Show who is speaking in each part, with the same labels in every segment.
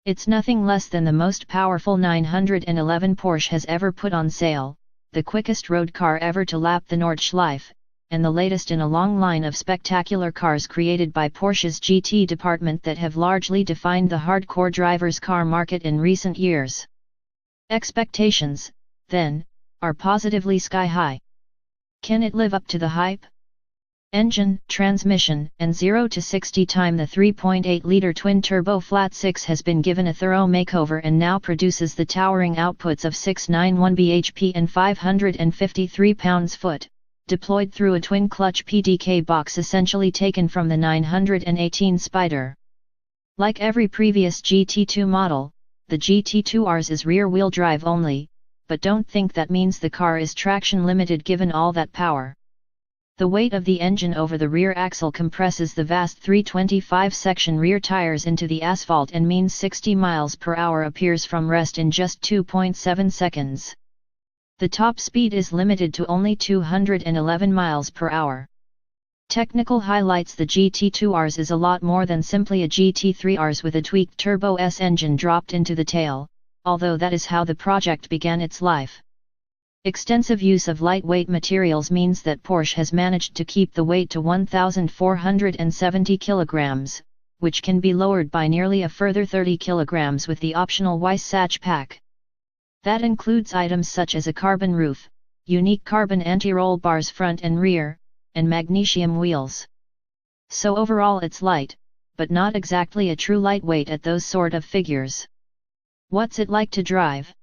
Speaker 1: It's nothing less than the most powerful 911 Porsche has ever put on sale, the quickest road car ever to lap the Nordschleife, and the latest in a long line of spectacular cars created by Porsche's GT department that have largely defined the hardcore driver's car market in recent years. Expectations, then, are positively sky-high. Can it live up to the hype? Engine, transmission, and 0 to 60 time the 3.8-liter twin-turbo flat-six has been given a thorough makeover and now produces the towering outputs of 691 bhp and 553 pounds-foot, deployed through a twin-clutch PDK box essentially taken from the 918 Spider. Like every previous GT2 model, the GT2 RS is rear-wheel drive only, but don't think that means the car is traction-limited given all that power. The weight of the engine over the rear axle compresses the vast 325-section rear tires into the asphalt and means 60 miles per hour appears from rest in just 2.7 seconds. The top speed is limited to only 211 miles per hour. Technical highlights: the GT2 RS is a lot more than simply a GT3 RS with a tweaked Turbo S engine dropped into the tail, although that is how the project began its life. Extensive use of lightweight materials means that Porsche has managed to keep the weight to 1,470 kilograms, which can be lowered by nearly a further 30 kilograms with the optional Weissach pack. That includes items such as a carbon roof, unique carbon anti-roll bars front and rear, and magnesium wheels. So overall it's light, but not exactly a true lightweight at those sort of figures. What's it like to drive?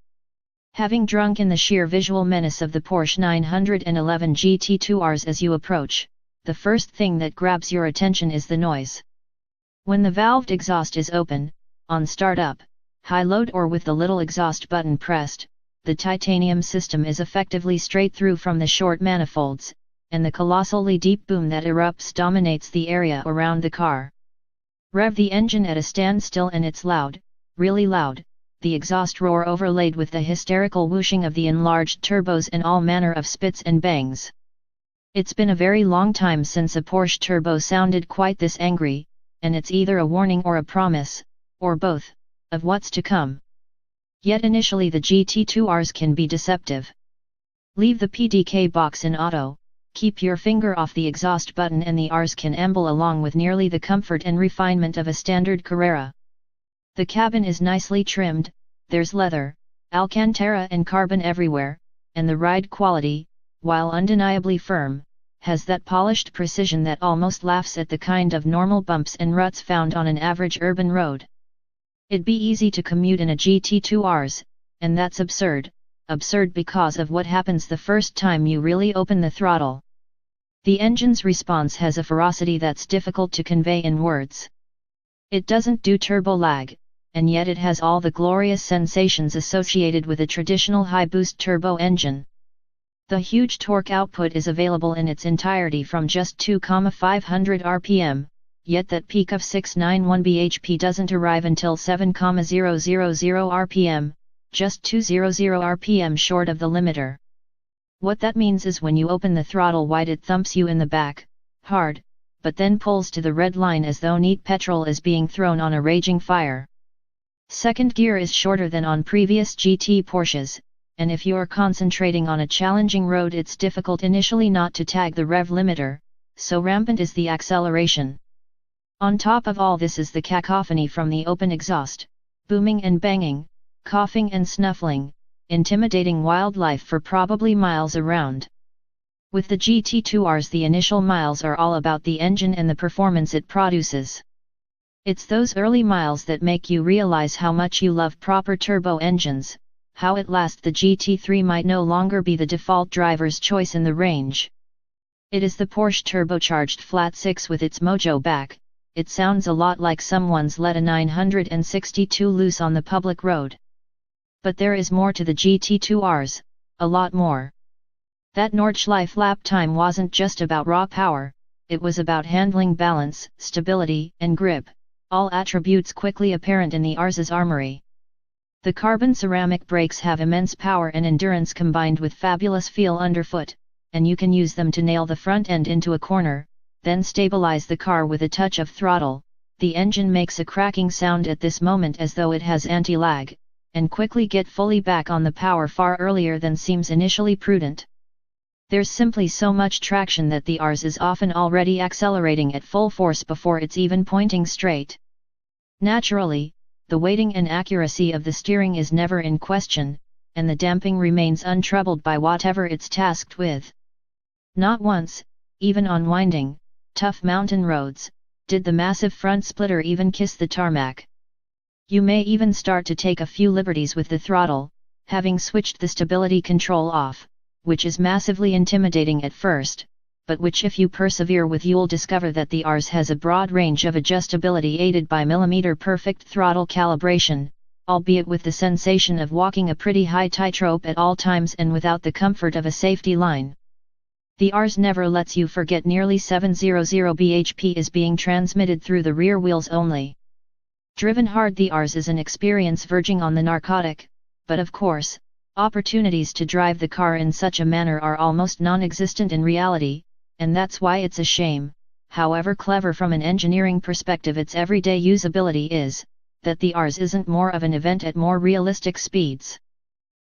Speaker 1: Having drunk in the sheer visual menace of the Porsche 911 GT2 RS as you approach, the first thing that grabs your attention is the noise. When the valved exhaust is open, on startup, high load or with the little exhaust button pressed, the titanium system is effectively straight through from the short manifolds, and the colossally deep boom that erupts dominates the area around the car. Rev the engine at a standstill and it's loud, really loud, the exhaust roar overlaid with the hysterical whooshing of the enlarged turbos and all manner of spits and bangs. It's been a very long time since a Porsche turbo sounded quite this angry, and it's either a warning or a promise, or both, of what's to come. Yet initially the GT2 RS can be deceptive. Leave the PDK box in auto, keep your finger off the exhaust button and the RS can amble along with nearly the comfort and refinement of a standard Carrera. The cabin is nicely trimmed, there's leather, Alcantara and carbon everywhere, and the ride quality, while undeniably firm, has that polished precision that almost laughs at the kind of normal bumps and ruts found on an average urban road. It'd be easy to commute in a GT2 RS, and that's absurd because of what happens the first time you really open the throttle. The engine's response has a ferocity that's difficult to convey in words. It doesn't do turbo lag, and yet it has all the glorious sensations associated with a traditional high-boost turbo engine. The huge torque output is available in its entirety from just 2,500 rpm, yet that peak of 691 bhp doesn't arrive until 7,000 rpm, just 200 rpm short of the limiter. What that means is when you open the throttle wide it thumps you in the back, hard, but then pulls to the red line as though neat petrol is being thrown on a raging fire. Second gear is shorter than on previous GT Porsches, and if you're concentrating on a challenging road it's difficult initially not to tag the rev limiter, so rampant is the acceleration. On top of all this is the cacophony from the open exhaust, booming and banging, coughing and snuffling, intimidating wildlife for probably miles around. With the GT2 RS the initial miles are all about the engine and the performance it produces. It's those early miles that make you realize how much you love proper turbo engines, how at last the GT3 might no longer be the default driver's choice in the range. It is the Porsche turbocharged flat-six with its mojo back. It sounds a lot like someone's let a 962 loose on the public road. But there is more to the GT2 RS, a lot more. That Nordschleife lap time wasn't just about raw power, it was about handling, balance, stability, and grip, all attributes quickly apparent in the RS's armory. The carbon ceramic brakes have immense power and endurance combined with fabulous feel underfoot, and you can use them to nail the front end into a corner, then stabilize the car with a touch of throttle, The engine makes a cracking sound at this moment as though it has anti-lag, and quickly get fully back on the power far earlier than seems initially prudent. There's simply so much traction that the RS is often already accelerating at full force before it's even pointing straight. Naturally, the weighting and accuracy of the steering is never in question, and the damping remains untroubled by whatever it's tasked with. Not once, even on winding, tough mountain roads, did the massive front splitter even kiss the tarmac. You may even start to take a few liberties with the throttle, having switched the stability control off, which is massively intimidating at first, but which if you persevere with you'll discover that the RS has a broad range of adjustability aided by millimeter-perfect throttle calibration, albeit with the sensation of walking a pretty high tightrope at all times and without the comfort of a safety line. The RS never lets you forget nearly 700 bhp is being transmitted through the rear wheels only. Driven hard, the RS is an experience verging on the narcotic, but of course, opportunities to drive the car in such a manner are almost non-existent in reality, and that's why it's a shame, however clever from an engineering perspective its everyday usability is, that the RS isn't more of an event at more realistic speeds.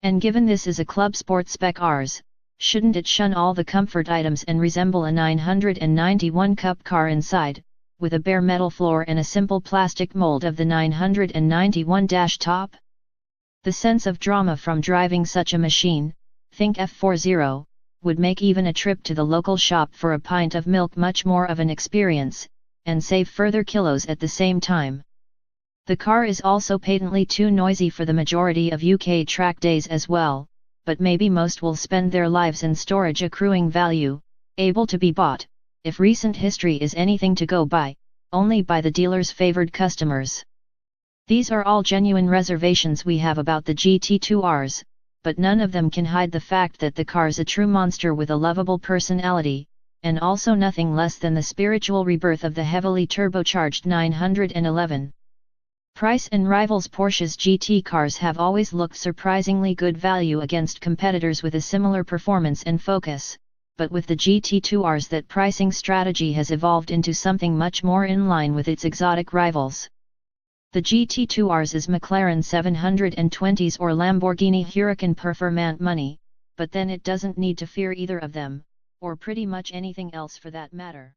Speaker 1: And given this is a club sport spec RS, shouldn't it shun all the comfort items and resemble a 991 Cup car inside, with a bare metal floor and a simple plastic mold of the 991 top? The sense of drama from driving such a machine, think F40, would make even a trip to the local shop for a pint of milk much more of an experience, and save further kilos at the same time. The car is also patently too noisy for the majority of UK track days as well, but maybe most will spend their lives in storage accruing value, able to be bought, if recent history is anything to go by, only by the dealer's favoured customers. These are all genuine reservations we have about the GT2 RS, but none of them can hide the fact that the car's a true monster with a lovable personality, and also nothing less than the spiritual rebirth of the heavily turbocharged 911. Price and rivals Porsche's GT cars have always looked surprisingly good value against competitors with a similar performance and focus, but with the GT2 RS that pricing strategy has evolved into something much more in line with its exotic rivals. The GT2 RS is McLaren 720s or Lamborghini Huracan Performante money, but then it doesn't need to fear either of them, or pretty much anything else for that matter.